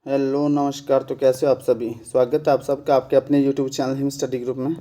Hello नमस्कार। तो कैसे हो आप सभी। स्वागत है आप सबका आपके अपने YouTube channel him study group में।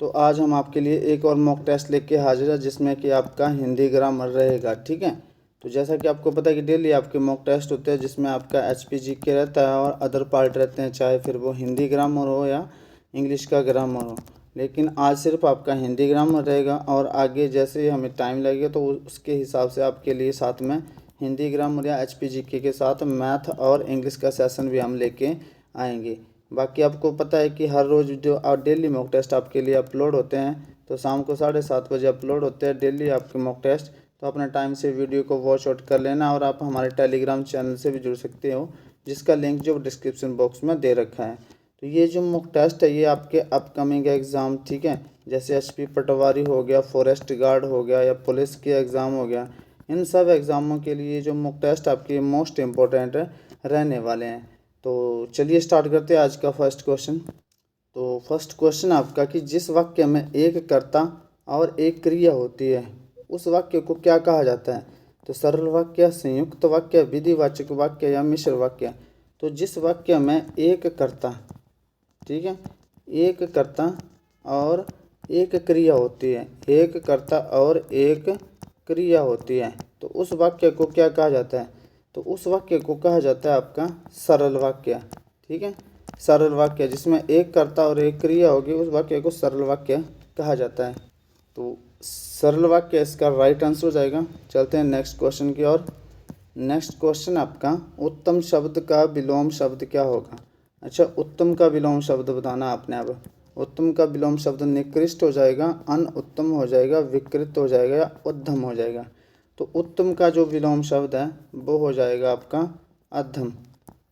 तो आज हम आपके लिए एक और मॉक टेस्ट लेके हाजिर है जिसमें कि आपका हिंदी ग्रामर रहेगा। ठीक है। तो जैसा कि आपको पता है कि डेली आपके मॉक टेस्ट होते हैं जिसमें आपका HPGK रहता है और अदर पार्ट रहते हैं, चाहे फिर वो हिंदी ग्रामर हो या इंग्लिश का ग्रामर हो। लेकिन आज सिर्फ आपका हिंदी ग्रामर रहेगा और आगे जैसे ही हमें टाइम लगेगा तो उसके हिसाब से आपके लिए साथ में हिंदी ग्रामर या HPGK के साथ मैथ और इंग्लिश का सेशन भी हम लेके आएंगे। बाकी आपको पता है कि हर रोज़ जो डेली मॉक टेस्ट आपके लिए अपलोड होते हैं, तो शाम को 7:30 बजे अपलोड होते हैं डेली आपके मॉक टेस्ट। तो अपने टाइम से वीडियो को वॉच आउट कर लेना और आप हमारे टेलीग्राम चैनल से भी जुड़ सकते हो, जिसका लिंक जो डिस्क्रिप्शन बॉक्स में दे रखा है। तो ये जो मॉक टेस्ट है ये आपके अपकमिंग एग्ज़ाम, ठीक है, जैसे HP पटवारी हो गया, फॉरेस्ट गार्ड हो गया या पुलिस के एग्ज़ाम हो गया, इन सब एग्ज़ामों के लिए जो मॉक टेस्ट आपके मोस्ट इम्पोर्टेंट रहने वाले हैं। तो चलिए स्टार्ट करते हैं आज का फर्स्ट क्वेश्चन। तो फर्स्ट क्वेश्चन आपका कि जिस वाक्य में एक कर्ता और एक क्रिया होती है उस वाक्य को क्या कहा जाता है। तो सरल वाक्य, संयुक्त वाक्य, विधिवाचक वाक्य या मिश्र वाक्य। तो जिस वाक्य में एक कर्ता, ठीक है, एक कर्ता और एक क्रिया होती है, एक कर्ता और एक क्रिया होती है, तो उस वाक्य को क्या कहा जाता है। तो उस वाक्य को कहा जाता है आपका सरल वाक्य। ठीक है, सरल वाक्य जिसमें एक कर्ता और एक क्रिया होगी उस वाक्य को सरल वाक्य कहा जाता है। तो सरल वाक्य इसका राइट आंसर हो जाएगा। चलते हैं नेक्स्ट क्वेश्चन की ओर। नेक्स्ट क्वेश्चन आपका उत्तम शब्द का विलोम शब्द क्या होगा। अच्छा, उत्तम का विलोम शब्द बताना आपने। अब उत्तम का विलोम शब्द निकृष्ट हो जाएगा, अनुत्तम हो जाएगा, विकृत हो जाएगा या उद्धम हो जाएगा। तो उत्तम का जो विलोम शब्द है वो हो जाएगा आपका अधम।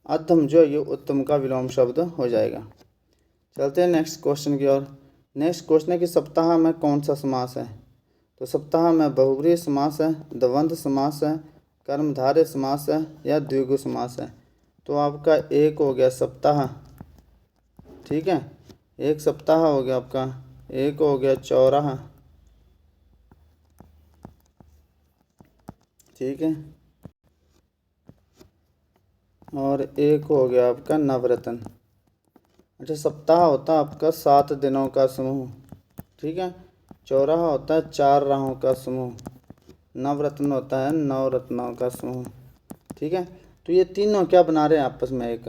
अधम जो है ये उत्तम का विलोम शब्द हो जाएगा। चलते हैं नेक्स्ट क्वेश्चन की ओर। नेक्स्ट क्वेश्चन है कि सप्ताह में कौन सा समास है। तो सप्ताह में बहुब्रीहि समास है, द्वंद्व समास है, कर्मधारय समास है या द्विगु समास है। तो आपका एक हो गया सप्ताह, ठीक है, एक सप्ताह हो गया आपका, एक हो गया चौराहा, ठीक है, और एक हो गया आपका नवरत्न। अच्छा, सप्ताह होता है आपका 7 दिनों का समूह, ठीक है, चौराहा होता है 4 राहों का समूह, नवरत्न होता है 9 रत्नों का समूह। ठीक है, तो ये तीनों क्या बना रहे हैं आपस में एक,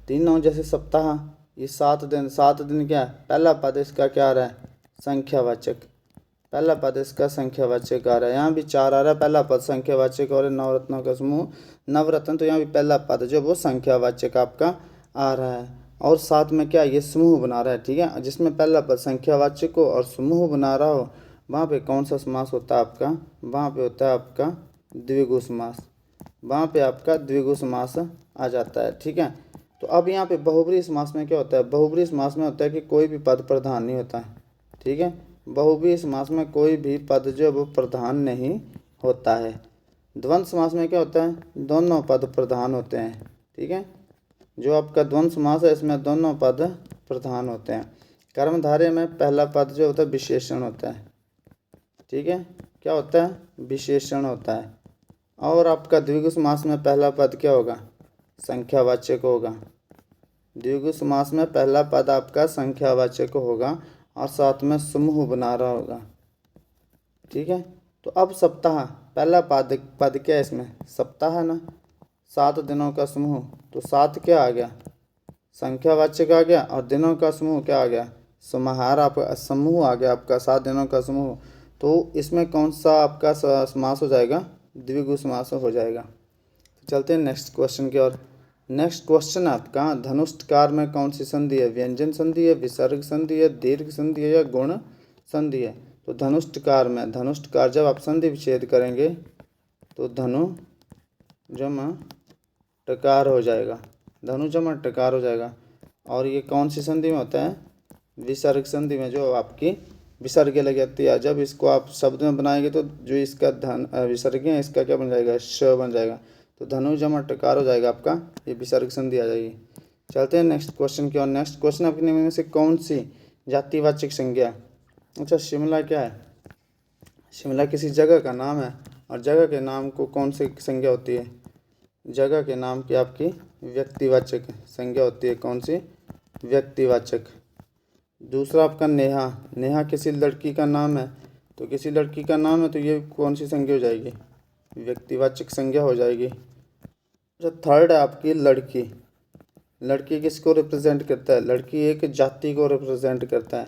तीनों जैसे सप्ताह, ये 7 दिन, 7 दिन क्या है, पहला पद इसका क्या आ रहा है, संख्यावाचक, पहला पद इसका संख्यावाचक आ रहा है। यहाँ भी 4 आ रहा है, पहला पद संख्यावाचक और नवरत्नों का समूह नवरत्न, तो यहाँ भी पहला पद जो वो संख्यावाचक आपका आ रहा है। और साथ में क्या ये समूह बना रहा है, ठीक है, जिसमें पहला पद संख्यावाचक हो और समूह बना रहा हो, वहाँ पे कौन सा समास होता है आपका, वहाँ पे होता है आपका द्विगु समास, वहाँ पे आपका द्विगु समास आ जाता है। ठीक है, तो अब यहाँ पे बहुब्रीहि समास में क्या होता है, बहुब्रीहि समास में होता है कि कोई भी पद प्रधान नहीं होता है। ठीक है, बहुब्रीहि समास में कोई भी पद जो वो प्रधान नहीं होता है। द्वंद्व समास में क्या होता है, दोनों पद प्रधान होते हैं। ठीक है, जो आपका द्वंद्व समास है इसमें दोनों पद प्रधान होते हैं। कर्मधारय में पहला पद जो होता है विशेषण होता है। ठीक है, क्या होता है, विशेषण होता है। और आपका द्विगु समास में पहला पद क्या होगा, संख्यावाचक होगा। द्विगु समास में पहला पद आपका संख्यावाचक होगा और साथ में समूह बना रहा होगा। ठीक है, तो अब सप्ताह, पहला पद पद क्या है इसमें, सप्ताह है ना, 7 दिनों का समूह, तो 7 क्या आ गया, संख्यावाचक आ गया, और दिनों का समूह क्या आ गया, समाहार, आपका समूह आ गया आपका 7 दिनों का समूह। तो इसमें कौन सा आपका समास हो जाएगा, द्विगु समास हो जाएगा। तो चलते हैं नेक्स्ट क्वेश्चन की ओर। नेक्स्ट क्वेश्चन आपका धनुष्टकार में कौन सी संधि है, व्यंजन संधि है, विसर्ग संधि है, दीर्घ संधि है या गुण संधि है। तो धनुष्टकार में, धनुष्टकार जब आप संधि विच्छेद करेंगे तो धनु जमा टकार हो जाएगा, धनु जमा टकार हो जाएगा। और ये कौन सी संधि में होता है, विसर्ग संधि में, जो आपकी विसर्ग लग जाती है। जब इसको आप शब्द में बनाएंगे तो जो इसका धन विसर्ग है इसका क्या बन जाएगा, श बन जाएगा, तो धनु जमा टकार हो जाएगा आपका, ये विसर्ग संधि आ जाएगी। चलते हैं नेक्स्ट क्वेश्चन की ओर। नेक्स्ट क्वेश्चन आपके निम्न में से कौन सी जातिवाचक संज्ञा। अच्छा, शिमला क्या है, शिमला किसी जगह का नाम है और जगह के नाम को कौन सी संज्ञा होती है, जगह के नाम की आपकी व्यक्तिवाचक संज्ञा होती है। कौन सी? व्यक्तिवाचक। दूसरा आपका नेहा। नेहा किसी लड़की का नाम है, तो किसी लड़की का नाम है तो ये कौन सी संज्ञा हो जाएगी? व्यक्तिवाचक संज्ञा हो जाएगी। जो थर्ड है आपकी लड़की। लड़की किसको रिप्रेजेंट करता है? लड़की एक जाति को रिप्रेजेंट करता है,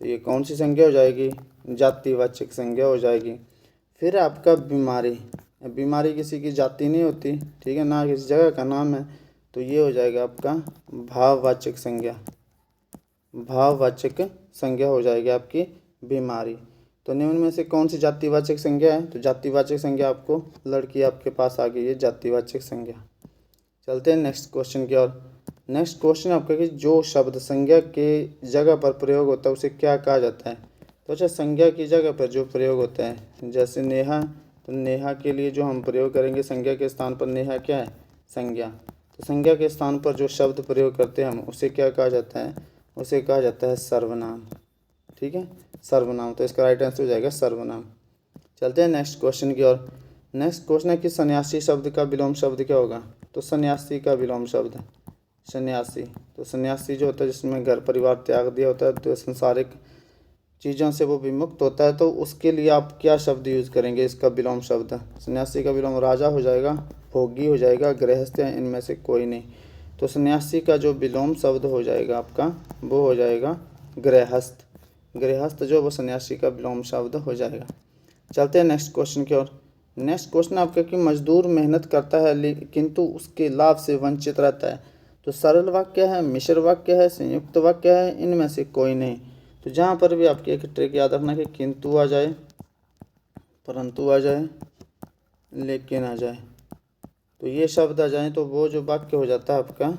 तो ये कौन सी संज्ञा हो जाएगी? जातिवाचक संज्ञा हो जाएगी। फिर आपका बीमारी। बीमारी किसी की जाति नहीं होती, ठीक है ना, किसी जगह का नाम है, तो ये हो जाएगा आपका भाववाचक संज्ञा। भाववाचक संज्ञा हो जाएगी आपकी बीमारी। तो निम्न में से कौन सी जातिवाचक संज्ञा है? तो जातिवाचक संज्ञा आपको लड़की आपके पास आ गई है, जातिवाचक संज्ञा। चलते हैं नेक्स्ट क्वेश्चन की ओर। नेक्स्ट क्वेश्चन आपका कि जो शब्द संज्ञा के जगह पर प्रयोग होता है उसे क्या कहा जाता है? तो अच्छा, संज्ञा की जगह पर जो प्रयोग होता है, जैसे नेहा, तो नेहा के लिए जो हम प्रयोग करेंगे संज्ञा के स्थान पर, नेहा क्या है? संज्ञा। तो संज्ञा के स्थान पर जो शब्द प्रयोग करते हैं हम, उसे क्या कहा जाता है? उसे कहा जाता है सर्वनाम। ठीक है, सर्वनाम। तो इसका राइट आंसर हो जाएगा सर्वनाम। चलते हैं नेक्स्ट क्वेश्चन की ओर। नेक्स्ट क्वेश्चन है कि सन्यासी शब्द का विलोम शब्द क्या होगा? तो सन्यासी का विलोम शब्द सन्यासी। तो सन्यासी जो होता है जिसमें घर परिवार त्याग दिया होता है, तो सांसारिक चीज़ों से वो विमुक्त होता है, तो उसके लिए आप क्या शब्द यूज़ करेंगे? इसका विलोम शब्द सन्यासी का विलोम राजा हो जाएगा, भोगी हो जाएगा, गृहस्थ, या इनमें से कोई नहीं। तो सन्यासी का जो विलोम शब्द हो जाएगा आपका, वो हो जाएगा गृहस्थ। गृहस्थ जो वो सन्यासी का विलोम शब्द हो जाएगा। चलते हैं नेक्स्ट क्वेश्चन की ओर। नेक्स्ट क्वेश्चन आपका कि मजदूर मेहनत करता है किंतु उसके लाभ से वंचित रहता है। तो सरल वाक्य है, मिश्र वाक्य है, संयुक्त वाक्य है, इनमें से कोई नहीं। तो जहाँ पर भी आपकी एक ट्रिक याद रखना कि किंतु आ जाए, परंतु आ जाए, लेकिन आ जाए, तो ये शब्द आ जाए तो वो जो वाक्य हो जाता है आपका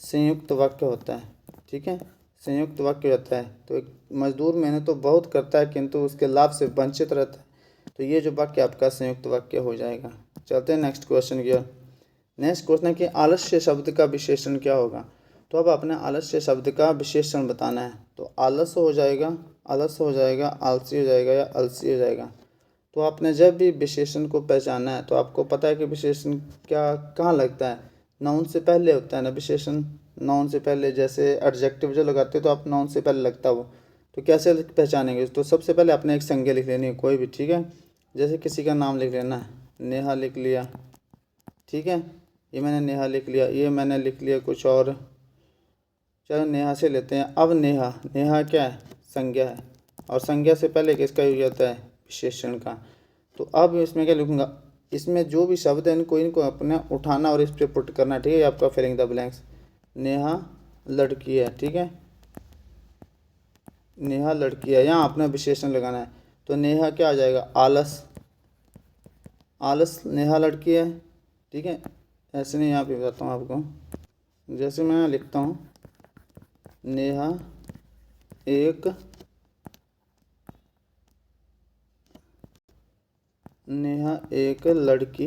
संयुक्त वाक्य होता है। ठीक है, संयुक्त वाक्य होता है। तो एक मजदूर मेहनत तो बहुत करता है किंतु उसके लाभ से वंचित रहता है, तो ये जो वाक्य आपका संयुक्त वाक्य हो जाएगा। चलते हैं नेक्स्ट क्वेश्चन की ओर। नेक्स्ट क्वेश्चन है कि आलस्य शब्द का विशेषण क्या होगा? तो अब आपने आलस्य शब्द का विशेषण बताना है। तो आलस हो जाएगा, आलस हो जाएगा, आलसी हो जाएगा, या अलसी हो जाएगा। तो आपने जब भी विशेषण को पहचाना है तो आपको पता है कि विशेषण क्या कहाँ लगता है? नाउन से पहले होता है ना विशेषण, नाउन से पहले। जैसे एडजेक्टिव जो लगाते हो तो आप नाउन से पहले लगता हो, तो कैसे पहचानेंगे? तो सबसे पहले आपने एक संज्ञा लिख लेनी है कोई भी, ठीक है। जैसे किसी का नाम लिख लेना है, नेहा लिख लिया, ठीक है, ये मैंने नेहा लिख लिया, ये मैंने लिख लिया कुछ और। चलो नेहा से लेते हैं। अब नेहा, नेहा क्या है? संज्ञा है, और संज्ञा से पहले किसका यूज होता है? विशेषण का। तो अब इसमें क्या लिखूंगा? इसमें जो भी शब्द है इनको अपने उठाना और इस पर पुट करना, ठीक है। आपका फिलिंग द ब्लैंक्स। नेहा लड़की है, ठीक है, नेहा लड़की है, यहाँ आपने विशेषण लगाना है। तो नेहा क्या आ जाएगा? आलस, आलस, नेहा लड़की है, ठीक है। ऐसे नहीं, यहाँ पे बताता हूँ आपको। जैसे मैं लिखता हूँ नेहा एक लड़की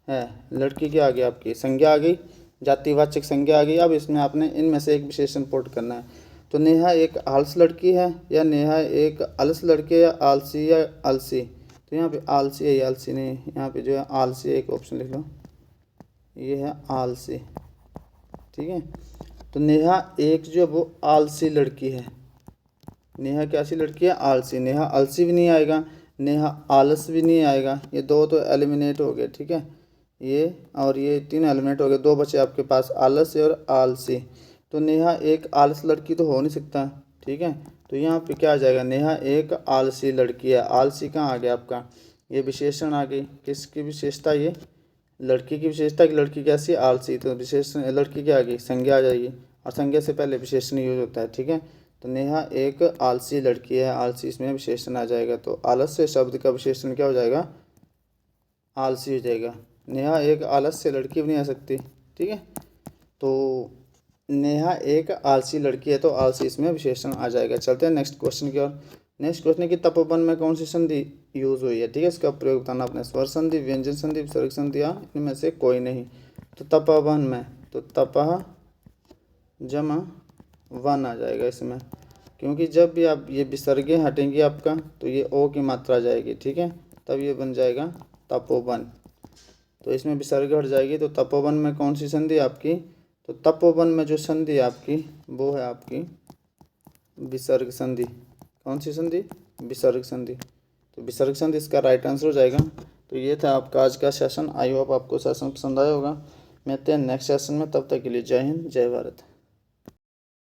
है। लड़की क्या आ गई? आपकी संज्ञा आ गई, जातिवाचक संज्ञा आ गई। अब इसमें आपने इनमें से एक विशेषण पुट करना है। तो नेहा एक आलस लड़की है, या नेहा एक अलस लड़की है, या आलसी या अलसी। तो यहाँ पे आलसी है, आलसी नहीं, यहाँ पे जो है आलसी है, एक ऑप्शन लिख लो, ये है आलसी, ठीक है। तो नेहा एक जो है वो आलसी लड़की है। नेहा कैसी लड़की है? आलसी। नेहा अलसी भी नहीं आएगा, नेहा आलस भी नहीं आएगा, ये दो तो एलिमिनेट हो गए, ठीक है। ये और ये तीन एलिमिनेट हो गए, दो बचे आपके पास, आलस और आलसी। तो नेहा एक आलस लड़की तो हो नहीं सकता, ठीक है। तो यहाँ पे क्या आ जाएगा? नेहा एक आलसी लड़की है। आलसी कहाँ आ गया आपका? ये विशेषण आ गई। किसकी विशेषता? ये लड़की की विशेषता। कि लड़की कैसी? आलसी। तो विशेषण लड़की क्या आ गई? संज्ञा आ जाएगी, और संज्ञा से पहले विशेषण यूज होता है, ठीक है। तो नेहा एक आलसी लड़की है, आलसी इसमें विशेषण आ जाएगा। तो आलस्य शब्द का विशेषण क्या हो जाएगा? आलसी हो जाएगा। नेहा एक आलस्य लड़की भी नहीं आ सकती, ठीक है। तो नेहा एक आलसी लड़की है, तो आलसी इसमें विशेषण आ जाएगा। चलते हैं नेक्स्ट क्वेश्चन की ओर। नेक्स्ट क्वेश्चन है कि तपोवन में कौन सी संधि यूज हुई है, ठीक है। इसका प्रयोग बताना अपने। स्वर संधि, व्यंजन संधि, विसर्ग संधि, या इनमें से कोई नहीं। तो तपोवन में, तो तपह जमा वन आ जाएगा इसमें, क्योंकि जब भी आप ये विसर्गें हटेंगी आपका, तो ये ओ की मात्रा आ जाएगी, ठीक है, तब ये बन जाएगा तपोवन। तो इसमें विसर्ग हट जाएगी। तो तपोवन में कौन सी संधि आपकी, तो तपोवन में जो संधि है आपकी वो है आपकी विसर्ग संधि। कौन सी संधि, विसर्ग संधि। तो विसर्ग संधि इसका राइट आंसर हो जाएगा। तो ये था आपका आज का सेशन। आई होप आपको सेशन पसंद आया होगा। मिलते हैं नेक्स्ट सेशन में, तब तक के लिए जय हिंद जय भारत।